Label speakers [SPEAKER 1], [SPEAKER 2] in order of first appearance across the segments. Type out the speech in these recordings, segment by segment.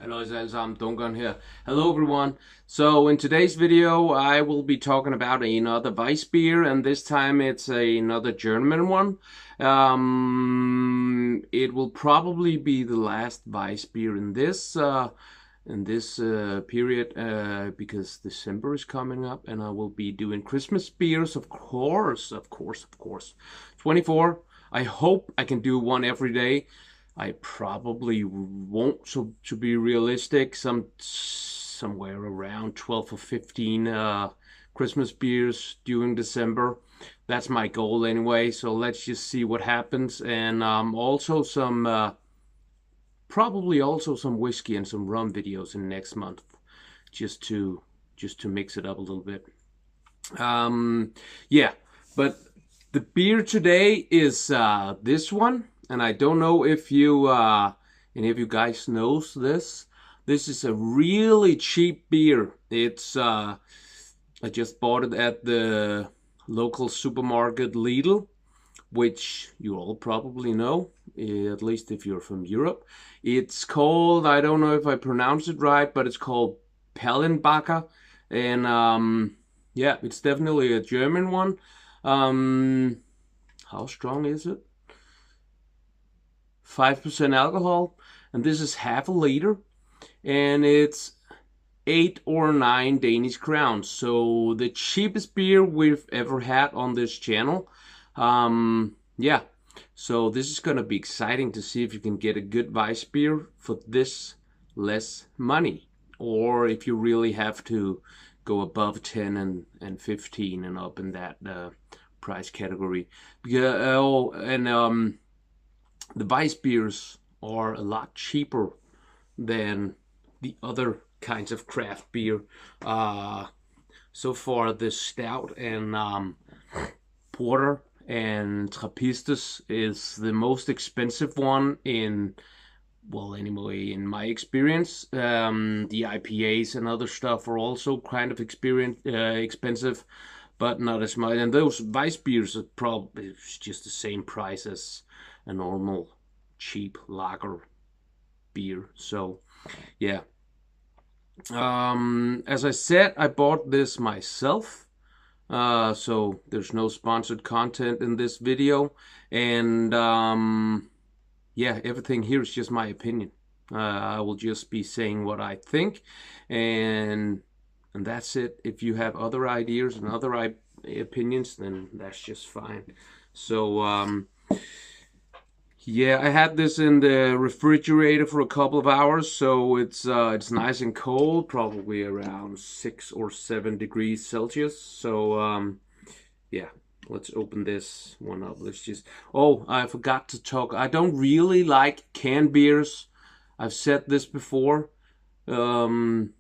[SPEAKER 1] Hello, I'm Duncan here. Hello everyone. So in today's video I will be talking about another Weissbeer, and this time it's another German one. It will probably be the last Weissbeer in this period because December is coming up and I will be doing Christmas beers, of course. 24. I hope I can do one every day. I probably won't. So to be realistic, somewhere around 12 or 15 Christmas beers during December. That's my goal anyway. So let's just see what happens, and also some probably also some whiskey and some rum videos in next month, just to mix it up a little bit. Yeah, but the beer today is this one, and I don't know if any of you guys knows this. This is a really cheap beer. It's I just bought it at the local supermarket Lidl, which you all probably know, at least if you're from Europe. It's called, I don't know if I pronounce it right, but it's called Perlenbacher, and yeah, it's definitely a German one. Um, how strong is it? 5% alcohol, and this is half a liter, and it's 8 or 9 Danish crowns. So the cheapest beer we've ever had on this channel. Yeah, so this is gonna be exciting to see if you can get a good Weiss beer for this less money, or if you really have to go above 10 and 15 and up in that price category. Because the Weiss beers are a lot cheaper than the other kinds of craft beer. So far, the stout and porter and Trappistes is the most expensive one in, well, anyway, in my experience. The IPAs and other stuff are also kind of expensive, but not as much. And those Weiss beers are probably just the same price as a normal cheap lager beer. So yeah. As I said, I bought this myself. So there's no sponsored content in this video, and yeah, everything here is just my opinion. I will just be saying what I think, and that's it. If you have other ideas and other opinions, then that's just fine. So yeah, I had this in the refrigerator for a couple of hours, so it's nice and cold, probably around 6 or 7 degrees Celsius. So yeah, let's open this one up. Let's just. Oh, I forgot to talk. I don't really like canned beers. I've said this before. Um,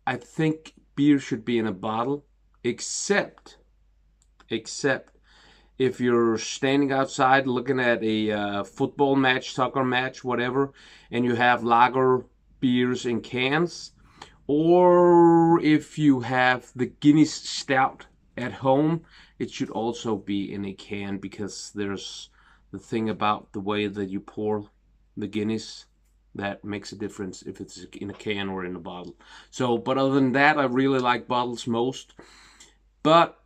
[SPEAKER 1] I think beer should be in a bottle, except if you're standing outside looking at a football match, soccer match, whatever, and you have lager beers in cans, or if you have the Guinness Stout at home, it should also be in a can, because there's the thing about the way that you pour the Guinness that makes a difference if it's in a can or in a bottle. So, but other than that, I really like bottles most. But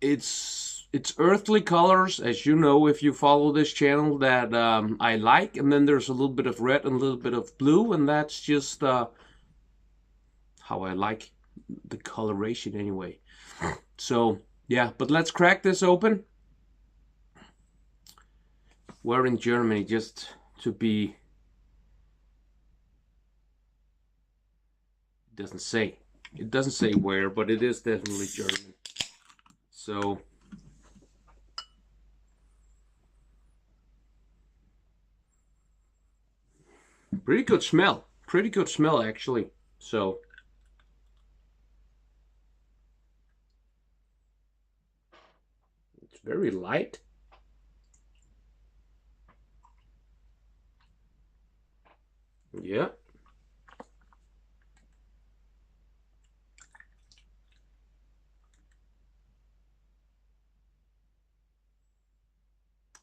[SPEAKER 1] it's earthly colors, as you know if you follow this channel, that I like, and then there's a little bit of red and a little bit of blue, and that's just how I like the coloration anyway. So yeah, but let's crack this open. We're in Germany, just to be, it doesn't say where, but it is definitely German. So pretty good smell actually. So it's very light. Yeah.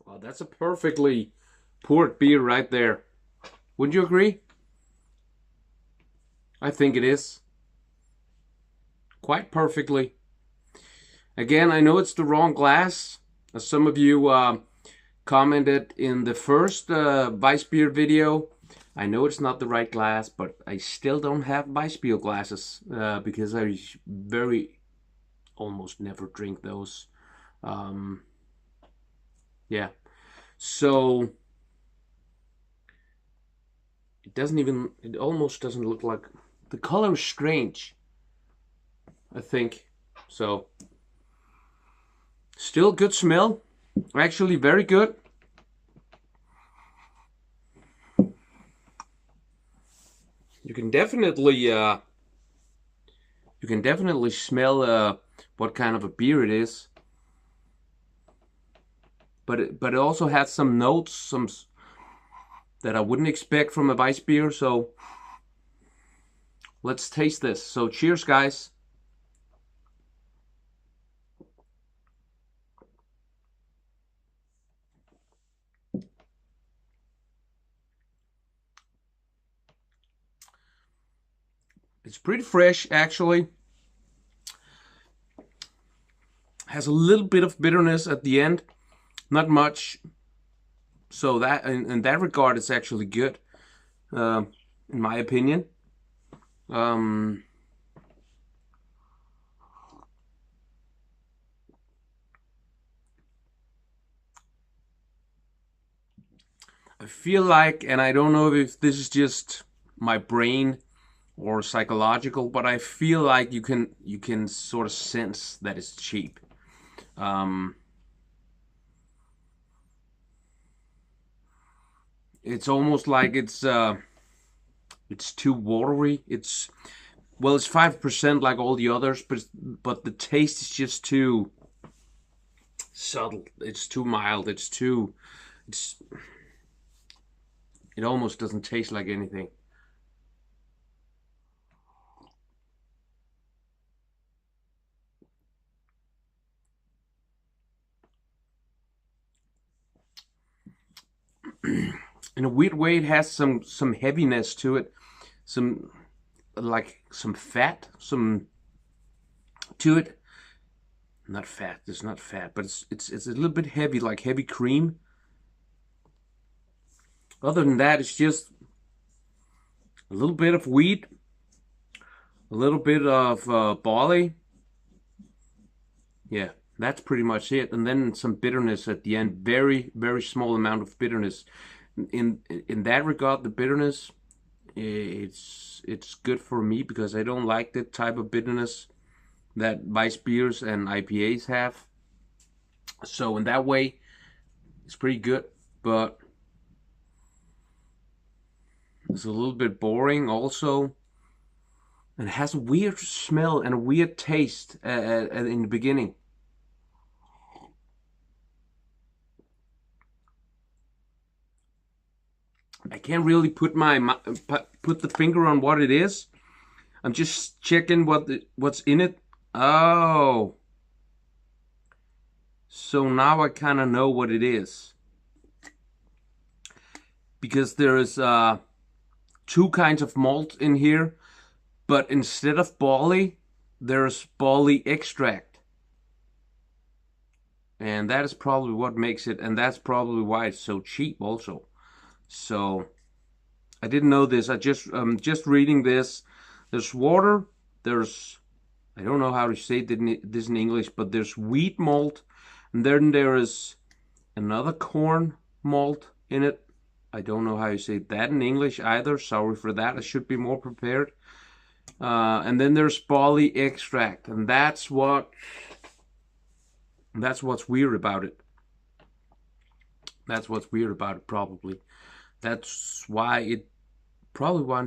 [SPEAKER 1] Well, that's a perfectly poured beer right there. Wouldn't you agree? I think it is. Quite perfectly. Again, I know it's the wrong glass. As some of you commented in the first Weissbeer video, I know it's not the right glass, but I still don't have Weissbeer glasses because I very almost never drink those. Yeah, so it almost doesn't look like, the color is strange, I think. So, still good smell, actually very good. You can definitely smell what kind of a beer it is. But it also has some notes, that I wouldn't expect from a Weissbier. So let's taste this. So cheers, guys. It's pretty fresh, actually. Has a little bit of bitterness at the end, not much. So that, in that regard, it's actually good, in my opinion. I feel like, and I don't know if this is just my brain or psychological, but I feel like you can sort of sense that it's cheap. It's almost like it's too watery. It's 5% like all the others, but the taste is just too subtle. It's too mild. It almost doesn't taste like anything. In a weird way, it has some heaviness to it, some fat, to it. Not fat. It's not fat, but it's a little bit heavy, like heavy cream. Other than that, it's just a little bit of wheat, a little bit of barley. Yeah, that's pretty much it. And then some bitterness at the end. Very, very small amount of bitterness. In that regard, the bitterness, it's good for me because I don't like the type of bitterness that Weiss beers and IPAs have. So in that way, it's pretty good, but it's a little bit boring also. And it has a weird smell and a weird taste in the beginning. I can't really put the finger on what it is. I'm just checking what's in it. Oh, so now I kind of know what it is, because there is two kinds of malt in here, but instead of barley, there's barley extract, and that is probably what makes it, and that's probably why it's so cheap also. So I didn't know this. Just reading this. There's water. There's, I don't know how to say this in English, but there's wheat malt, and then there is another corn malt in it. I don't know how you say that in English either. Sorry for that. I should be more prepared. And then there's barley extract, and that's what's weird about it. That's what's weird about it, probably. That's why I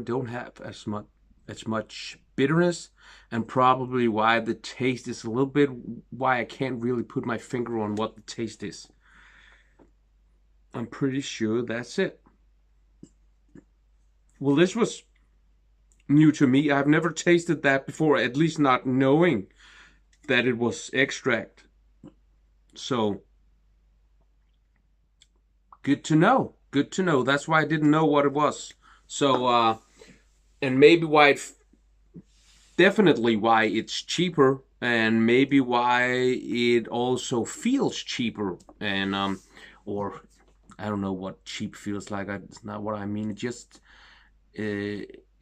[SPEAKER 1] don't have as much bitterness, and probably why the taste is a little bit, why I can't really put my finger on what the taste is. I'm pretty sure that's it. Well, this was new to me. I've never tasted that before, at least not knowing that it was extract. So, good to know. Good to know. That's why I didn't know what it was. So and maybe definitely why it's cheaper, and maybe why it also feels cheaper, and or I don't know what cheap feels like. It's not what I mean. It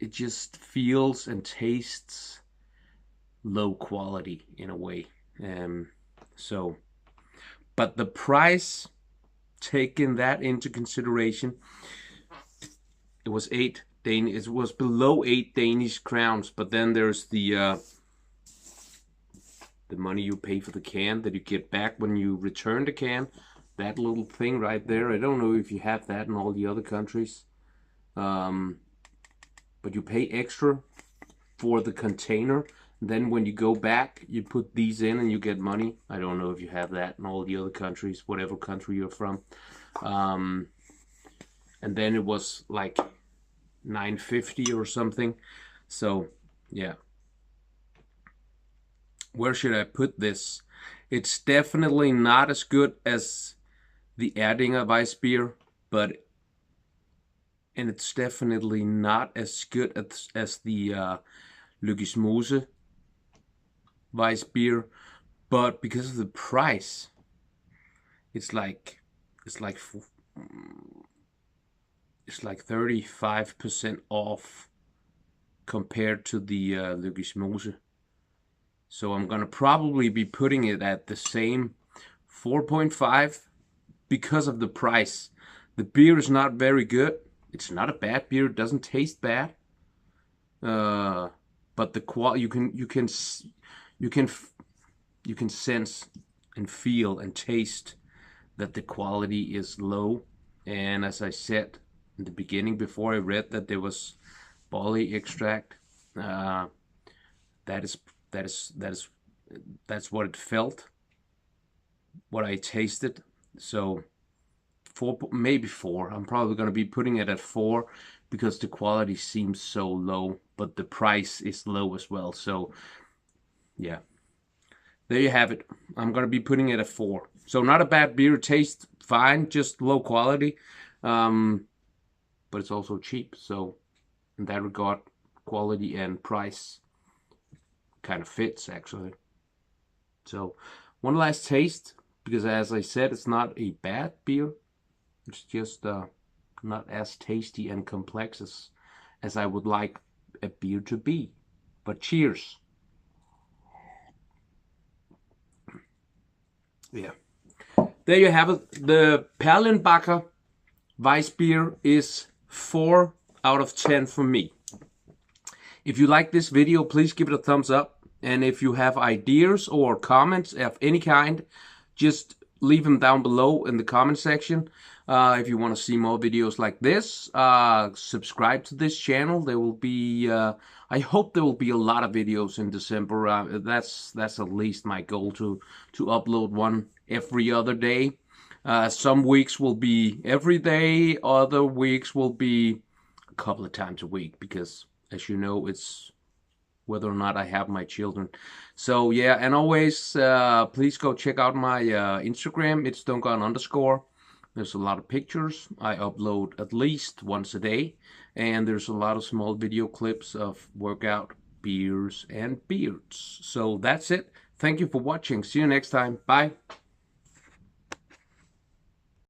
[SPEAKER 1] just feels and tastes low quality in a way. Um, so, but the price, taking that into consideration, it was it was below 8 Danish crowns. But then there's the money you pay for the can that you get back when you return the can. That little thing right there. I don't know if you have that in all the other countries. But you pay extra for the container. Then when you go back, you put these in and you get money. I don't know if you have that in all the other countries, whatever country you're from. And then it was like 9.50 or something. So yeah, where should I put this? It's definitely not as good as the Erdinger Weissbeer, and it's definitely not as good as the Løgismose Weissbeer, but because of the price, it's like it's like 35% off compared to the Løgismose. So I'm gonna probably be putting it at the same 4.5 because of the price. The beer is not very good. It's not a bad beer. It doesn't taste bad. But the quality, you can sense and feel and taste that the quality is low. And as I said in the beginning, before I read that there was barley extract, that's what it felt, what I tasted. So maybe 4. I'm probably going to be putting it at 4 because the quality seems so low, but the price is low as well. So yeah, there you have it. I'm going to be putting it at 4. So not a bad beer. It tastes fine, just low quality. But it's also cheap. So in that regard, quality and price kind of fits actually. So one last taste, because as I said, it's not a bad beer. It's just not as tasty and complex as I would like a beer to be. But cheers. Yeah. There you have it. The Perlenbacher Weissbeer is 4 out of 10 for me. If you like this video, please give it a thumbs up. And if you have ideas or comments of any kind, just leave them down below in the comment section. If you want to see more videos like this, subscribe to this channel. There will be, I hope there will be a lot of videos in December. That's at least my goal, to upload one every other day. Some weeks will be every day. Other weeks will be a couple of times a week because, as you know, it's whether or not I have my children. So yeah, and always please go check out my Instagram. It's don'tgone_. There's a lot of pictures. I upload at least once a day, and there's a lot of small video clips of workout, beers, and beards. So that's it. Thank you for watching. See you next time. Bye.